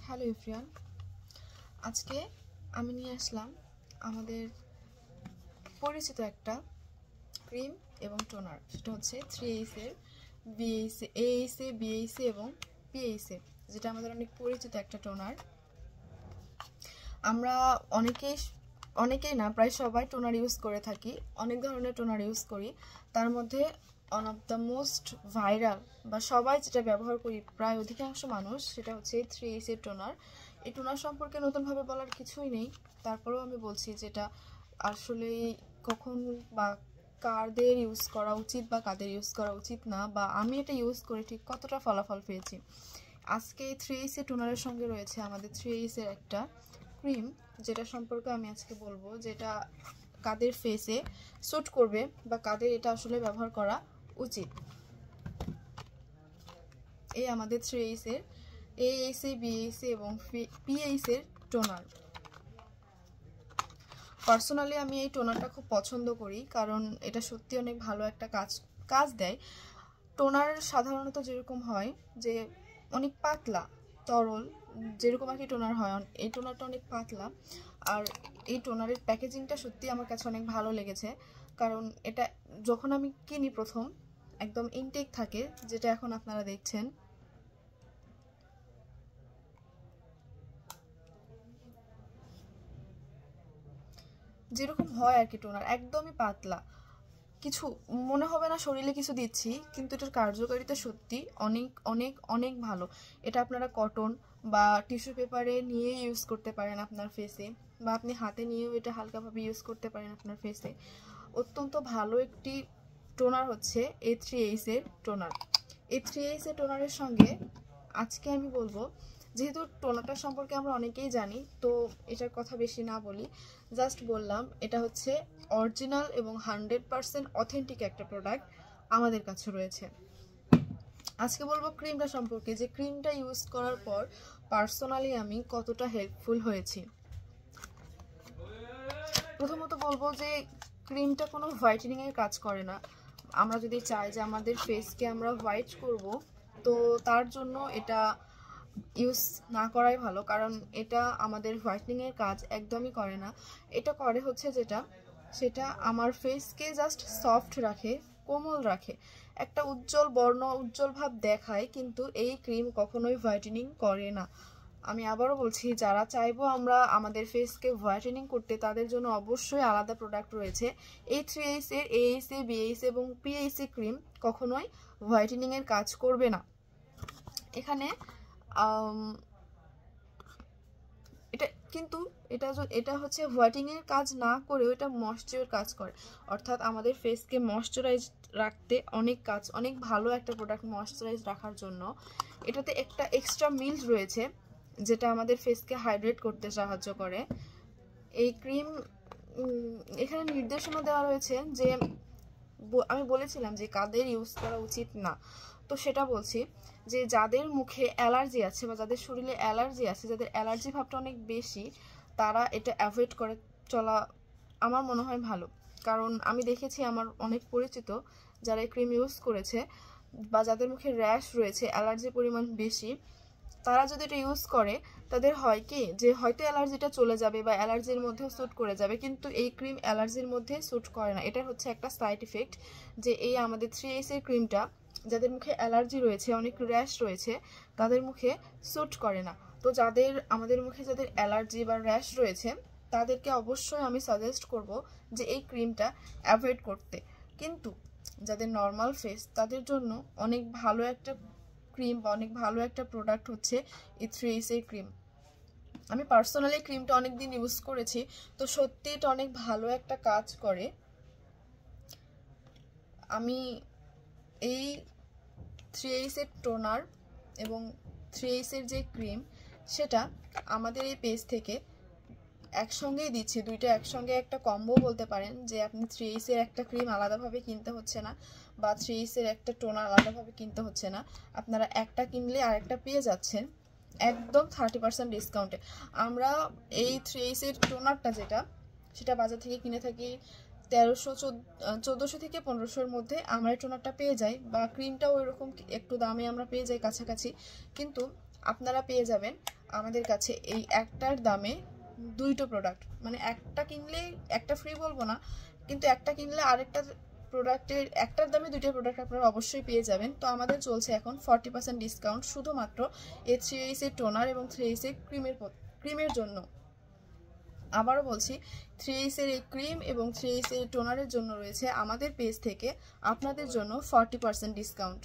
Hello everyone, আজকে আমি নিয়ে আসলাম আমাদের পরিচিত একটা ক্রিম এবং টোনার। সেটা হচ্ছে 3H এর BHA, AHA, BHA এবং PHA, যেটা আমাদের অনেক পরিচিত একটা টোনার। আমরা অনেকেই না, প্রায় সবাই টোনার ইউজ করে থাকি। অনেক ধরনের টোনার ইউজ করি, তার মধ্যে one of the most viral বা সবাই যেটা ব্যবহার করি প্রায় অধিকাংশ মানুষ, সেটা হচ্ছে 3H এর টোনার। এই টোনার সম্পর্কে নতুনভাবে বলার কিছুই নেই, তারপরেও আমি বলছি যেটা আসলে কখন বা কাদের ইউজ করা উচিত বা কাদের ইউজ করা উচিত না, বা আমি এটা ইউজ করে ঠিক কতটা ফলাফল পেয়েছি। আজকে 3H এর টোনারের সঙ্গে রয়েছে আমাদের 3H এর একটা ক্রিম, যেটা সম্পর্কে আমি আজকে বলবো, যেটা কাদের ফেসে স্যুট করবে বা কাদের এটা আসলে ব্যবহার করা উচিত। এই আমাদের 3H এর AHA, BHA এবং PHA এর টোনার। পার্সোনালি আমি এই টোনারটা খুব পছন্দ করি, কারণ এটা সত্যি অনেক ভালো একটা কাজ দেয়। টোনার সাধারণত যেরকম হয় যে অনেক পাতলা তরল, যেরকম আর কি টোনার হয়, এই টোনারটা অনেক পাতলা। আর এই টোনারের প্যাকেজিংটা সত্যি আমার কাছে অনেক ভালো লেগেছে, কারণ এটা যখন আমি কিনি প্রথম একদম ইনটেক থাকে, যেটা এখন আপনারা দেখছেন। যেরকম হয় আর কি, টোনার একদমই পাতলা, কিছু মনে হবে না শরীরে কিছু দিচ্ছি, কিন্তু এটার কার্যকারিতা সত্যি অনেক অনেক অনেক ভালো। এটা আপনারা কটন বা টিস্যু পেপারে নিয়ে ইউজ করতে পারেন আপনার ফেসে, বা আপনি হাতে নিয়েও এটা হালকাভাবে ইউজ করতে পারেন আপনার ফেসে। অত্যন্ত ভালো একটি টোনার হচ্ছে এই 3H এর টোনার। এই 3H এর টোনারের সঙ্গে আজকে আমি বলবো, যেহেতু টোনারটা সম্পর্কে আমরা অনেকেই জানি, তো এটার কথা বেশি না বলি, জাস্ট বললাম এটা হচ্ছে অরিজিনাল এবং 100% অথেন্টিক একটা প্রোডাক্ট আমাদের কাছে রয়েছে। আজকে বলবো ক্রিমটা সম্পর্কে, যে ক্রিমটা ইউজ করার পর পার্সোনালি আমি কতটা হেল্পফুল হয়েছি। প্রথমত বলবো যে ক্রিমটা কোনো হোয়াইটেনিংয়ের কাজ করে না। আমরা যদি চাই যে আমাদের ফেসকে আমরা হোয়াইট করব, তো তার জন্য এটা ইউজ না করাই ভালো, কারণ এটা আমাদের হোয়াইটনিংয়ের কাজ একদমই করে না। এটা করে হচ্ছে সেটা আমার ফেসকে জাস্ট সফট রাখে, কোমল রাখে, একটা উজ্জ্বল বর্ণ, উজ্জ্বল ভাব দেখায়, কিন্তু এই ক্রিম কখনোই হোয়াইটেনিং করে না। আমি আবারও বলছি, যারা চাইবো আমরা আমাদের ফেসকে হোয়াইটেনিং করতে, তাদের জন্য অবশ্যই আলাদা প্রোডাক্ট রয়েছে। এই 3H এর AHA, BHA এবং PHA ক্রিম কখনোই হোয়াইটেনিংয়ের কাজ করবে না। এখানে এটা কিন্তু এটা হচ্ছে হোয়াইটেনিংয়ের কাজ না করেও এটা ময়শ্চারের কাজ করে, অর্থাৎ আমাদের ফেসকে ময়শ্চারাইজ রাখতে অনেক ভালো একটা প্রোডাক্ট ময়শ্চারাইজ রাখার জন্য। এটাতে একটা এক্সট্রা মিল্ক রয়েছে, যেটা আমাদের ফেসকে হাইড্রেট করতে সাহায্য করে। এই ক্রিম এখানে নির্দেশনা দেওয়া রয়েছে, যে আমি বলেছিলাম যে কাদের ইউজ করা উচিত না, তো সেটা বলছি যে যাদের মুখে অ্যালার্জি আছে বা যাদের শরীরে অ্যালার্জি আছে, যাদের অ্যালার্জি ভাবটা অনেক বেশি, তারা এটা অ্যাভয়েড করে চলা আমার মনে হয় ভালো। কারণ আমি দেখেছি আমার অনেক পরিচিত যারা এই ক্রিম ইউজ করেছে, বা যাদের মুখে র্যাশ রয়েছে, অ্যালার্জির পরিমাণ বেশি, তারা যদি এটা ইউজ করে, তাদের হয় কি যে হয়তো অ্যালার্জিটা চলে যাবে বা অ্যালার্জির মধ্যেও স্যুট করে যাবে, কিন্তু এই ক্রিম অ্যালার্জির মধ্যে স্যুট করে না। এটা হচ্ছে একটা সাইড ইফেক্ট, যে এই আমাদের 3H এর ক্রিমটা যাদের মুখে অ্যালার্জি রয়েছে, অনেক র্যাশ রয়েছে, তাদের মুখে স্যুট করে না। তো আমাদের মুখে যাদের অ্যালার্জি বা র্যাশ রয়েছে, তাদেরকে অবশ্যই আমি সাজেস্ট করব যে এই ক্রিমটা অ্যাভয়েড করতে। কিন্তু যাদের নর্মাল ফেস, তাদের জন্য অনেক ভালো একটা ক্রিম বা অনেক ভালো একটা প্রোডাক্ট হচ্ছে এই 3H এর ক্রিম। আমি পার্সোনালি ক্রিমটা অনেক দিন ইউজ করেছি, তো সত্যি এটা অনেক ভালো একটা কাজ করে। আমি এই 3H এর টোনার এবং 3H এর যে ক্রিম, সেটা আমাদের এই পেজ থেকে একসঙ্গেই দিচ্ছি, দুইটা একসঙ্গে একটা কম্বো বলতে পারেন, যে আপনি 3H এর একটা ক্রিম আলাদাভাবে কিনতে হচ্ছে না, বা 3H এর একটা টোনার আলাদাভাবে কিনতে হচ্ছে না, আপনারা একটা কিনলে আরেকটা পেয়ে যাচ্ছেন একদম 30% ডিসকাউন্টে। আমরা এই 3H এর টোনারটা সেটা বাজার থেকে কিনে থাকি 1400 থেকে 1500-এর মধ্যে আমরা এই টোনারটা পেয়ে যাই, বা ক্রিমটাও ওইরকম একটু দামে আমরা পেয়ে যাই কাছাকাছি। কিন্তু আপনারা পেয়ে যাবেন আমাদের কাছে এই একটার দামে দুইটো প্রোডাক্ট, মানে একটা কিনলে একটা ফ্রি বলবো না, কিন্তু একটা কিনলে আরেকটা প্রোডাক্টের একটার দামে দুইটা প্রোডাক্ট আপনারা অবশ্যই পেয়ে যাবেন। তো আমাদের চলছে এখন 40% ডিসকাউন্ট শুধুমাত্র এই 3Ace এর টোনার এবং 3Ace এর ক্রিমের জন্য। আবারও বলছি, 3Ace এর এই ক্রিম এবং 3Ace এর টোনারের জন্য রয়েছে আমাদের পেজ থেকে আপনাদের জন্য 40% ডিসকাউন্ট।